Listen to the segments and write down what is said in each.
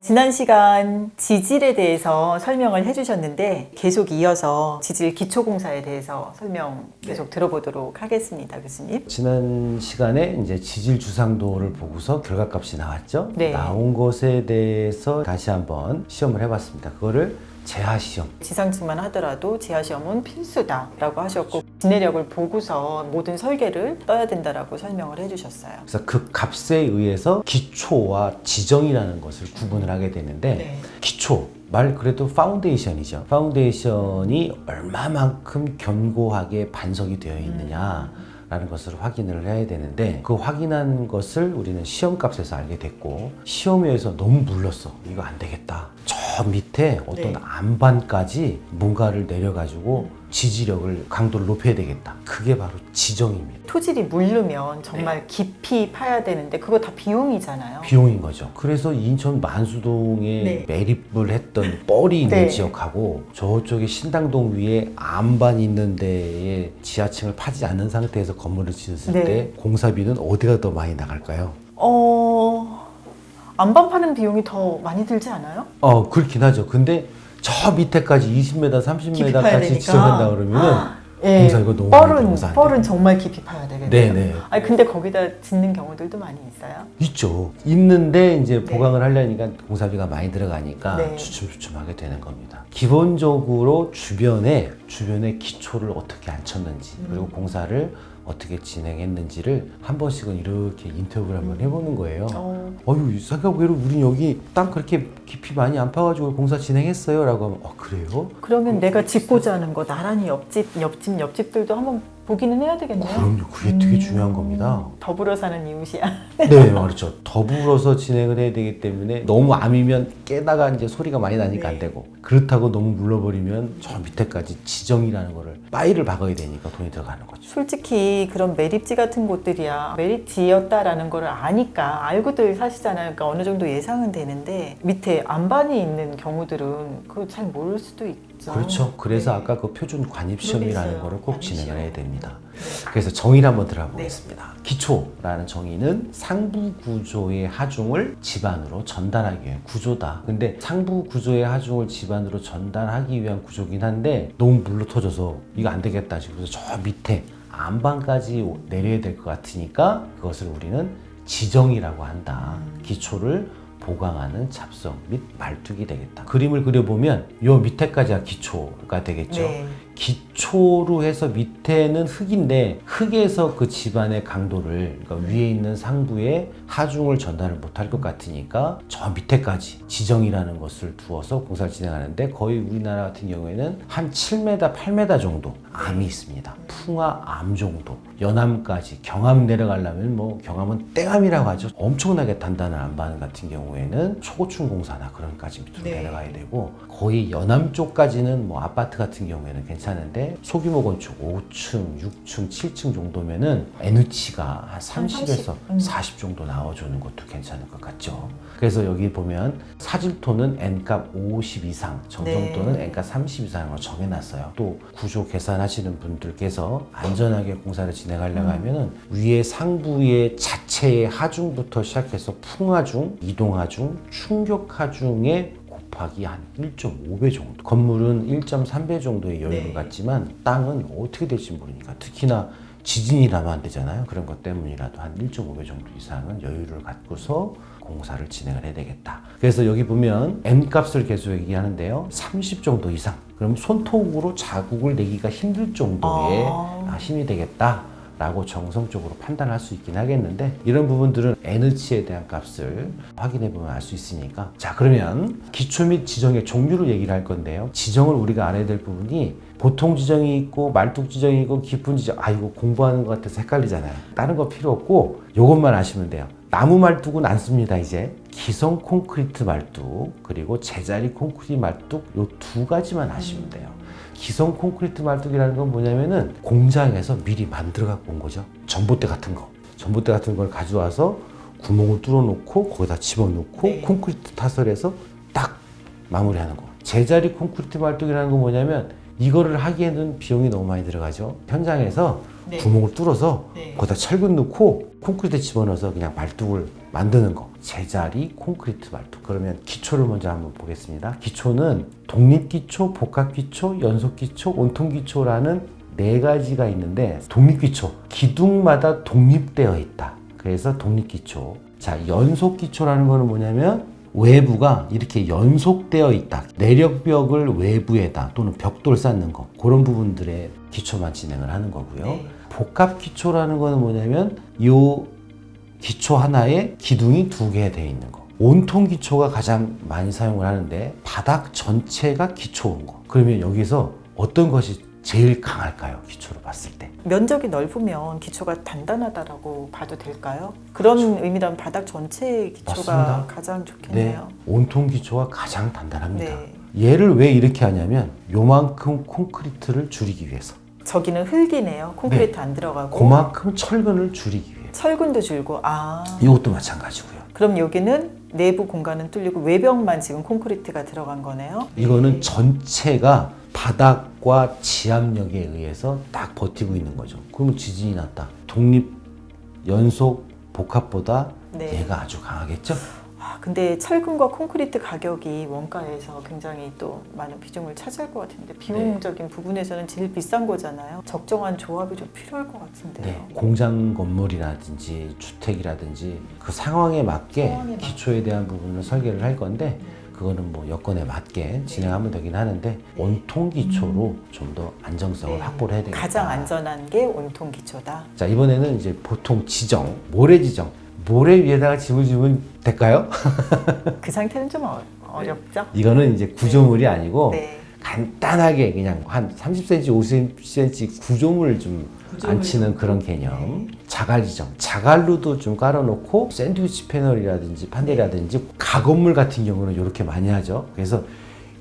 지난 시간 지질에 대해서 설명을 해주셨는데 계속 이어서 지질 기초공사에 대해서 설명 계속 들어보도록 하겠습니다, 교수님. 지난 시간에 이제 지질 주상도를 보고서 결과값이 나왔죠. 네. 나온 것에 대해서 다시 한번 시험을 해봤습니다. 그거를 재하시험. 지상층만 하더라도 지하시험은 필수다라고 하셨고 진해력을 보고서 모든 설계를 떠야 된다라고 설명을 해주셨어요. 그래서 그 값에 의해서 기초와 지정이라는 것을 구분을 하게 되는데 네. 기초 말 그래도 파운데이션이죠. 파운데이션이 얼마만큼 견고하게 반석이 되어 있느냐 라는 것을 확인을 해야 되는데 그 확인한 것을 우리는 시험값에서 알게 됐고 시험에서 너무 물렀어. 이거 안 되겠다. 저 밑에 어떤 네. 안반까지 뭔가를 내려가지고 지지력을 강도를 높여야 되겠다. 그게 바로 지정입니다. 토질이 물르면 정말 깊이 파야 되는데 그거 다 비용이잖아요. 비용인 거죠. 그래서 인천 만수동에 네. 매립을 했던 뻘이 있는 네. 지역하고 저쪽에 신당동 위에 안반 있는 데에 지하층을 파지 않는 상태에서 건물을 지었을 네. 때 공사비는 어디가 더 많이 나갈까요? 안반 파는 비용이 더 많이 들지 않아요? 그렇긴 하죠. 근데 저 밑에까지 20m, 깊이 파야 30m까지 되니까. 지정한다 그러면은 예, 공사 이거 너무 많이 공사 안 뻘은 돼요. 정말 깊이 파야 되겠네요. 네네. 아니 근데 거기다 짓는 경우들도 많이 있어요. 있죠. 있는데 이제 네. 보강을 하려니까 공사비가 많이 들어가니까 네. 주춤주춤하게 되는 겁니다. 기본적으로 주변에 기초를 어떻게 앉혔는지 그리고 공사를 어떻게 진행했는지를 한 번씩은 이렇게 인터뷰를 한번 해보는 거예요. 어휴, 생각외로 우린 여기 땅 그렇게 깊이 많이 안 파가지고 공사 진행했어요 라고 하면 그래요? 그러면 내가 짓고자 하는 거 나란히 옆집들도 한번 보기는 해야 되겠네요. 그럼요. 그게 되게 중요한 겁니다. 더불어 사는 이웃이야. 네, 그렇죠. 더불어서 진행을 해야 되기 때문에 너무 암이면 깨다가 이제 소리가 많이 나니까 네. 안 되고 그렇다고 너무 물러버리면 저 밑에까지 지정이라는 거를 빠이를 박아야 되니까 돈이 들어가는 거죠. 솔직히 그런 매립지 같은 곳들이야 매립지였다라는 거를 아니까 알고들 사시잖아요. 그러니까 어느 정도 예상은 되는데 밑에 안반이 있는 경우들은 그거 잘 모를 수도 있죠. 그렇죠. 그래서 네. 아까 그 표준 관입시험이라는 모르겠어요. 거를 꼭 관입시험. 진행을 해야 됩니다. 그래서 정의를 한번 들어가 네. 보겠습니다. 기초라는 정의는 상부 구조의 하중을 집안으로 전달하기 위한 구조다. 근데 상부 구조의 하중을 집안으로 전달하기 위한 구조긴 한데 너무 물러 터져서 이거 안 되겠다. 그래서 저 밑에 안반까지 내려야 될 것 같으니까 그것을 우리는 지정이라고 한다. 기초를 보강하는 잡석 및 말뚝이 되겠다. 그림을 그려보면 요 밑에까지가 기초가 되겠죠. 네. 기초로 해서 밑에는 흙인데 흙에서 그 집안의 강도를 그러니까 위에 있는 상부에 하중을 전달을 못할 것 같으니까 저 밑에까지 지정이라는 것을 두어서 공사를 진행하는데 거의 우리나라 같은 경우에는 한 7m, 8m 정도 암이 있습니다. 풍화 암 정도. 연암까지 경암 내려가려면 뭐 경암은 땡암이라고 하죠. 엄청나게 단단한 암반 같은 경우에는 초고층 공사나 그런까지 밑으로 네. 내려가야 되고 거의 연암 쪽까지는 뭐 아파트 같은 경우에는 괜찮은데 소규모 건축 5층, 6층, 7층 정도면은 N치가 한 30에서 40 정도 나와주는 것도 괜찮을 것 같죠. 그래서 여기 보면 사질토는 N값 50 이상, 정성토는 네. N값 30 이상으로 정해놨어요. 또 구조 계산하시는 분들께서 안전하게 공사를 진행하려고 하면은 위에 상부의 자체의 하중부터 시작해서 풍하중, 이동하중, 충격하중의 곱하기 한 1.5배 정도. 건물은 1.3배 정도의 여유를 네. 갖지만 땅은 어떻게 될지 모르니까 특히나 지진이 나면 안 되잖아요. 그런 것 때문이라도 한 1.5배 정도 이상은 여유를 갖고서 공사를 진행을 해야 되겠다. 그래서 여기 보면 N값을 계속 얘기하는데요. 30 정도 이상. 그럼 손톱으로 자국을 내기가 힘들 정도의 힘이 되겠다. 라고 정성적으로 판단할 수 있긴 하겠는데 이런 부분들은 N치에 대한 값을 확인해 보면 알 수 있으니까 자 그러면 기초 및 지정의 종류를 얘기를 할 건데요. 지정을 우리가 알아야 될 부분이 보통 지정이 있고 말뚝 지정이 있고 깊은 지정 이거 공부하는 것 같아서 헷갈리잖아요. 다른 거 필요 없고 이것만 아시면 돼요. 나무 말뚝은 안 씁니다. 이제 기성 콘크리트 말뚝 그리고 제자리 콘크리트 말뚝 요 두 가지만 아시면 돼요. 기성 콘크리트 말뚝이라는 건 뭐냐면은 공장에서 미리 만들어 갖고 온 거죠. 전봇대 같은 걸 가져와서 구멍을 뚫어 놓고 거기다 집어넣고 네. 콘크리트 타설해서 딱 마무리하는 거. 제자리 콘크리트 말뚝이라는 건 뭐냐면 이거를 하기에는 비용이 너무 많이 들어가죠. 현장에서 네. 구멍을 뚫어서 네. 거기다 철근 넣고 콘크리트 집어넣어서 그냥 말뚝을 만드는 거. 제자리 콘크리트 말뚝. 그러면 기초를 먼저 한번 보겠습니다. 기초는 독립기초, 복합기초, 연속기초, 온통기초라는 네 가지가 있는데 독립기초, 기둥마다 독립되어 있다. 그래서 독립기초. 자, 연속기초라는 거는 뭐냐면 외부가 이렇게 연속되어 있다. 내력벽을 외부에다 또는 벽돌 쌓는 거, 그런 부분들의 기초만 진행을 하는 거고요. 네. 복합기초라는 거는 뭐냐면 요 기초 하나에 기둥이 두 개 되어 있는 거. 온통기초가 가장 많이 사용을 하는데 바닥 전체가 기초인 거. 그러면 여기서 어떤 것이 제일 강할까요? 기초로 봤을 때. 면적이 넓으면 기초가 단단하다라고 봐도 될까요? 그런 의미라면 바닥 전체 기초가 맞습니다. 가장 좋겠네요. 온통 기초가 가장 단단합니다. 네. 얘를 왜 이렇게 하냐면 요만큼 콘크리트를 줄이기 위해서. 저기는 흙이네요. 콘크리트 안 들어가고. 그만큼 철근을 줄이기 위해. 철근도 줄고. 이것도 마찬가지고요. 그럼 여기는 내부 공간은 뚫리고 외벽만 지금 콘크리트가 들어간 거네요. 이거는 전체가 바닥과 지압력에 의해서 딱 버티고 있는 거죠. 그러면 지진이 났다. 독립, 연속, 복합보다 네. 얘가 아주 강하겠죠? 근데 철근과 콘크리트 가격이 원가에서 굉장히 또 많은 비중을 차지할 것 같은데 비용적인 부분에서는 제일 비싼 거잖아요. 적정한 조합이 좀 필요할 것 같은데요. 네, 공장 건물이라든지 주택이라든지 그 상황에 맞게 기초에 대한 부분을 설계를 할 건데 그거는 뭐 여건에 맞게 진행하면 되긴 하는데 온통 기초로 좀 더 안정성을 네. 확보를 해야 되겠다. 가장 안전한 게 온통 기초다. 자, 이번에는 이제 보통 지정, 모래 지정. 모래 위에다가 집을 지으면 될까요? 그 상태는 좀 어렵죠? 이거는 이제 구조물이 아니고 네. 간단하게 그냥 한 30cm, 50cm 구조물을 좀 앉히는 그런 개념. 자갈 지정. 자갈로도 좀 깔아놓고 샌드위치 패널이라든지 판넬이라든지 가건물 같은 경우는 이렇게 많이 하죠. 그래서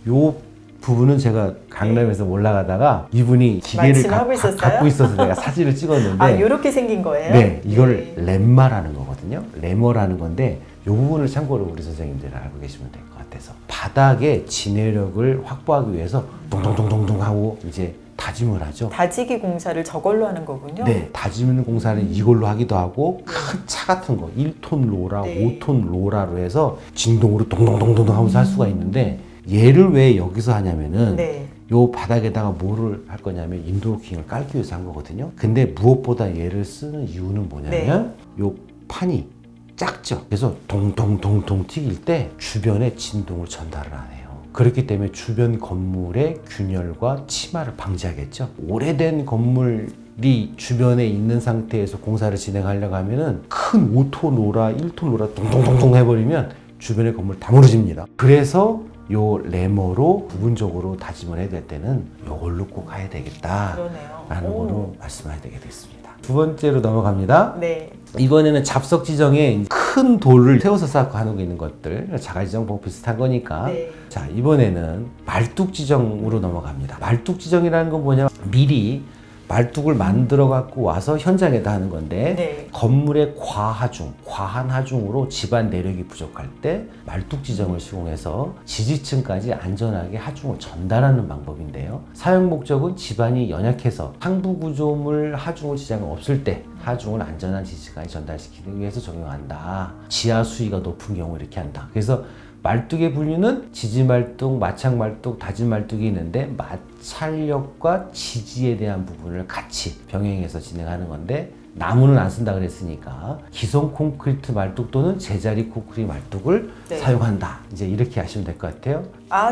요 부분은 제가 강남에서 올라가다가 이분이 기계를 갖고 있어서 내가 사진을 찍었는데 이렇게 생긴 거예요? 네, 이걸 렘마라는 거거든요. 레머라는 건데 이 부분을 참고로 우리 선생님들 알고 계시면 될 것 같아서 바닥에 진해력을 확보하기 위해서 동동동동동 하고 이제 다짐을 하죠. 다지기 공사를 저걸로 하는 거군요. 네, 다지는 공사는 이걸로 하기도 하고 큰 차 같은 거 1톤 로라, 네. 5톤 로라로 해서 진동으로 동동동동 하면서 할 수가 있는데 얘를 왜 여기서 하냐면은 네. 요 바닥에다가 뭐를 할 거냐면 인도로킹을 깔기 위해서 한 거거든요. 근데 무엇보다 얘를 쓰는 이유는 뭐냐면 요 판이 작죠. 그래서 동동동동 튀길 때 주변에 진동을 전달을 안 해요. 그렇기 때문에 주변 건물의 균열과 침하를 방지하겠죠. 오래된 건물이 주변에 있는 상태에서 공사를 진행하려고 하면은 큰 5톤 로라, 1톤 로라 동동동동 해버리면 주변의 건물 다 무너집니다. 그래서 요 레머로 부분적으로 다짐을 해야 될 때는 요걸로 꼭 해야 되겠다 그러네요. 라는 거로 말씀해야 되겠습니다. 두 번째로 넘어갑니다. 네. 이번에는 잡석 지정에 큰 돌을 세워서 쌓고 하고 있는 것들, 자갈 지정법 비슷한 거니까. 네. 자, 이번에는 말뚝 지정으로 넘어갑니다. 말뚝 지정이라는 건 뭐냐? 미리 말뚝을 만들어 갖고 와서 현장에다 하는 건데 네. 건물의 과한 하중으로 집안 내력이 부족할 때 말뚝 지정을 시공해서 지지층까지 안전하게 하중을 전달하는 방법인데요. 사용 목적은 집안이 연약해서 상부 구조물 하중을 지장이 없을 때 하중을 안전한 지지층까지 전달시키기 위해서 적용한다. 지하 수위가 높은 경우 이렇게 한다. 그래서 말뚝의 분류는 지지말뚝, 마착말뚝, 다짐말뚝이 있는데 마찰력과 지지에 대한 부분을 같이 병행해서 진행하는 건데 나무는 안 쓴다 그랬으니까 기성 콘크리트 말뚝 또는 제자리 콘크리트 말뚝을 네. 사용한다. 이제 이렇게 하시면 될 것 같아요.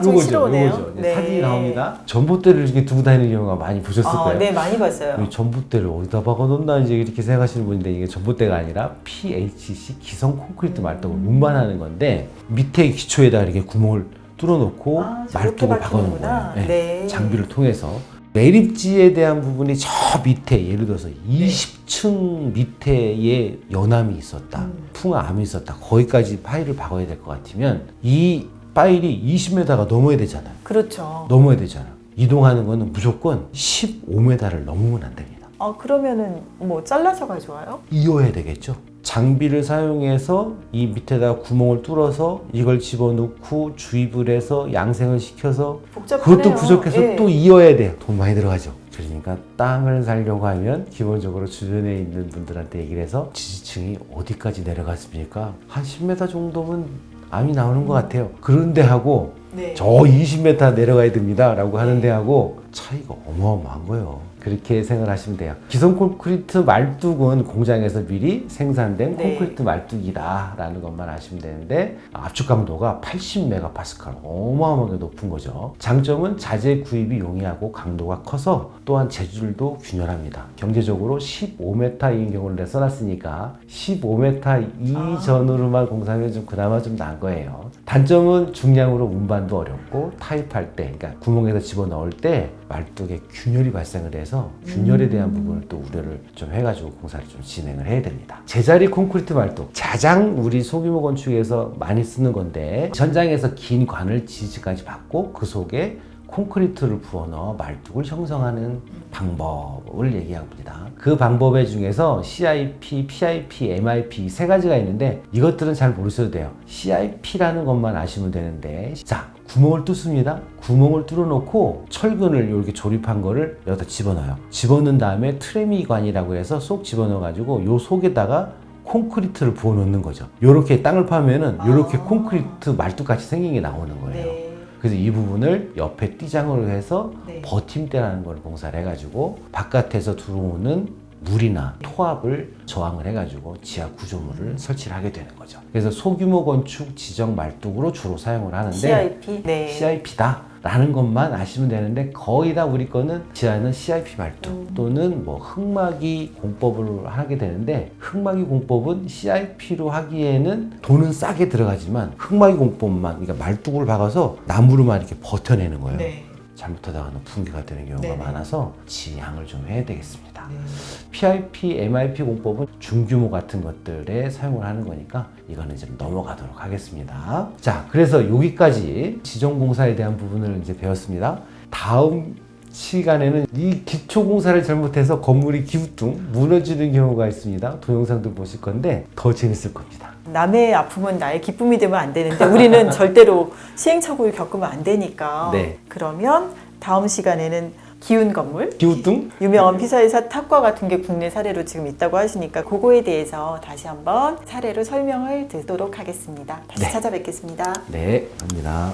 좀 요거죠, 싫어오네요. 요거죠. 사진이 나옵니다. 전봇대를 이렇게 두고 다니는 경우가 많이 보셨을 거예요. 네, 많이 봤어요. 전봇대를 어디다 박아놓나 이제 이렇게 생각하시는 분인데 이게 전봇대가 아니라 PHC 기성 콘크리트 말뚝을 운반하는 건데 밑에 기초에다 이렇게 구멍을 뚫어놓고 저렇게 말뚝을 박아놓은 박히는구나. 거예요. 네. 장비를 통해서. 매립지에 대한 부분이 저 밑에 예를 들어서 20층 밑에에 연암이 있었다. 풍암이 있었다. 거기까지 파일을 박아야 될 것 같으면 이 파일이 20m가 넘어야 되잖아요. 그렇죠. 넘어야 되잖아요. 이동하는 거는 무조건 15m를 넘으면 안 됩니다. 그러면은 뭐 잘라서 가져와요? 이어야 되겠죠. 장비를 사용해서 이 밑에다 구멍을 뚫어서 이걸 집어넣고 주입을 해서 양생을 시켜서 복잡하네요. 그것도 부족해서 예. 또 이어야 돼요. 돈 많이 들어가죠. 그러니까 땅을 사려고 하면 기본적으로 주변에 있는 분들한테 얘기를 해서 지지층이 어디까지 내려갔습니까? 한 10m 정도면 암이 나오는 것 같아요. 그런데 하고 네. 저 20m 내려가야 됩니다 라고 하는데 하고 차이가 어마어마한 거예요. 그렇게 생각하시면 돼요. 기성 콘크리트 말뚝은 공장에서 미리 생산된 네. 콘크리트 말뚝이다 라는 것만 아시면 되는데 압축 강도가 80메가파스칼 어마어마하게 높은 거죠. 장점은 자재 구입이 용이하고 강도가 커서 또한 재질도 균열합니다. 경제적으로 15m인 경우를 써놨으니까 15m 이전으로만 공사하면 좀 그나마 좀 나은 거예요. 단점은 중량으로 운반도 어렵고 타입할 때, 그러니까 구멍에서 집어넣을 때 말뚝에 균열이 발생을 해서 균열에 대한 부분을 또 우려를 좀 해가지고 공사를 좀 진행을 해야 됩니다. 제자리 콘크리트 말뚝, 가장 우리 소규모 건축에서 많이 쓰는 건데 현장에서 긴 관을 지지까지 받고 그 속에 콘크리트를 부어넣어 말뚝을 형성하는 방법을 얘기합니다. 그 방법의 중에서 CIP, PIP, MIP 세 가지가 있는데 이것들은 잘 모르셔도 돼요. CIP라는 것만 아시면 되는데, 자, 구멍을 뚫습니다. 구멍을 뚫어놓고 철근을 이렇게 조립한 거를 여기다 집어넣어요. 집어넣은 다음에 트레미관이라고 해서 쏙 집어넣어가지고 요 속에다가 콘크리트를 부어놓는 거죠. 요렇게 땅을 파면은 요렇게 콘크리트 말뚝같이 생긴 게 나오는 거예요. 네. 그래서 이 부분을 옆에 띠장으로 해서 네. 버팀대라는 걸 공사를 해가지고 바깥에서 들어오는 물이나 토압을 저항을 해가지고 지하 구조물을 설치를 하게 되는 거죠. 그래서 소규모 건축 지정 말뚝으로 주로 사용을 하는데 CIP? 네. CIP다 라는 것만 아시면 되는데 거의 다 우리 거는 지하는 CIP 말뚝 또는 뭐 흙막이 공법을 하게 되는데, 흙막이 공법은 CIP로 하기에는 돈은 싸게 들어가지만 흙막이 공법만, 그러니까 말뚝을 박아서 나무로만 이렇게 버텨내는 거예요. 네. 잘못하다가는 붕괴가 되는 경우가 네네. 많아서 지양을 좀 해야 되겠습니다. 네. PIP, MIP 공법은 중규모 같은 것들에 사용을 하는 거니까 이거는 좀 넘어가도록 하겠습니다. 자, 그래서 여기까지 지정공사에 대한 부분을 이제 배웠습니다. 다음 시간에는 이 기초공사를 잘못해서 건물이 기우뚱 무너지는 경우가 있습니다. 동영상도 보실 건데 더 재밌을 겁니다. 남의 아픔은 나의 기쁨이 되면 안 되는데 우리는 절대로 시행착오를 겪으면 안 되니까. 네. 그러면 다음 시간에는 기운 건물, 기우뚱? 유명한 피사의사 탑과 같은 게 국내 사례로 지금 있다고 하시니까 그거에 대해서 다시 한번 사례로 설명을 드리도록 하겠습니다. 다시 네. 찾아뵙겠습니다. 네, 갑니다.